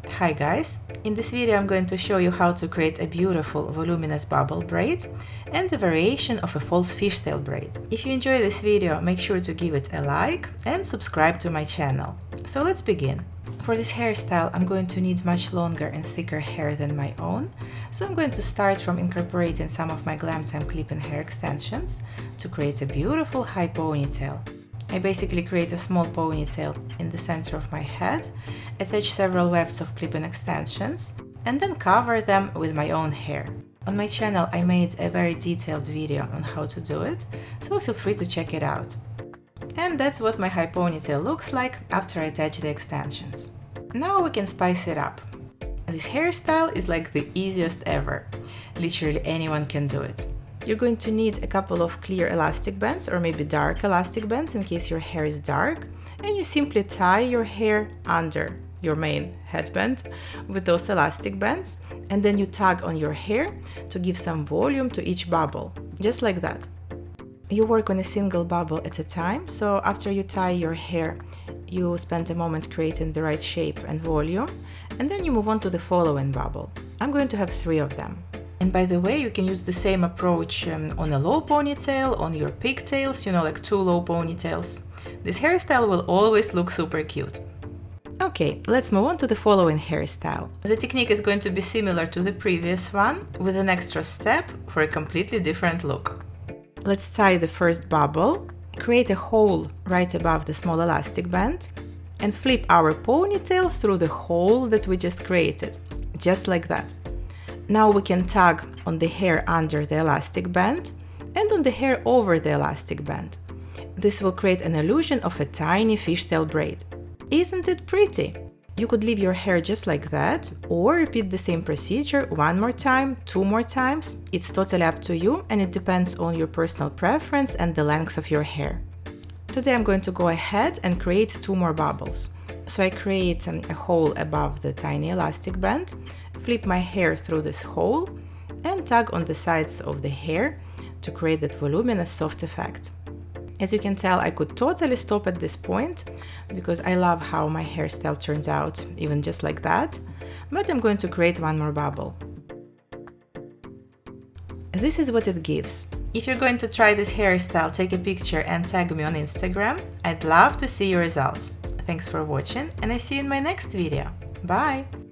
Hi guys! In this video I'm going to show you how to create a beautiful voluminous bubble braid and a variation of a false fishtail braid. If you enjoy this video, make sure to give it a like and subscribe to my channel. So let's begin. For this hairstyle I'm going to need much longer and thicker hair than my own, so I'm going to start from incorporating some of my Glam Time clip-in hair extensions to create a beautiful high ponytail. I basically create a small ponytail in the center of my head, attach several wefts of clip-in extensions, and then cover them with my own hair. On my channel I made a very detailed video on how to do it, so feel free to check it out. And that's what my high ponytail looks like after I attach the extensions. Now we can spice it up. This hairstyle is like the easiest ever. Literally anyone can do it. You're going to need a couple of clear elastic bands or maybe dark elastic bands in case your hair is dark, and you simply tie your hair under your main headband with those elastic bands, and then you tug on your hair to give some volume to each bubble, just like that. You work on a single bubble at a time, so after you tie your hair, you spend a moment creating the right shape and volume, and then you move on to the following bubble. I'm going to have 3 of them. And by the way, you can use the same approach on a low ponytail, on your pigtails, like 2 low ponytails. This hairstyle will always look super cute. Okay, let's move on to the following hairstyle. The technique is going to be similar to the previous one, with an extra step for a completely different look. Let's tie the first bubble, create a hole right above the small elastic band, and flip our ponytail through the hole that we just created, just like that. Now we can tug on the hair under the elastic band and on the hair over the elastic band. This will create an illusion of a tiny fishtail braid. Isn't it pretty? You could leave your hair just like that or repeat the same procedure 1 more time, 2 more times. It's totally up to you and it depends on your personal preference and the length of your hair. Today I'm going to go ahead and create 2 more bubbles. So I create a hole above the tiny elastic band, flip my hair through this hole, and tug on the sides of the hair to create that voluminous soft effect. As you can tell, I could totally stop at this point because I love how my hairstyle turns out, even just like that, but I'm going to create 1 more bubble. This is what it gives. If you're going to try this hairstyle, take a picture and tag me on Instagram. I'd love to see your results. Thanks for watching, and I see you in my next video. Bye!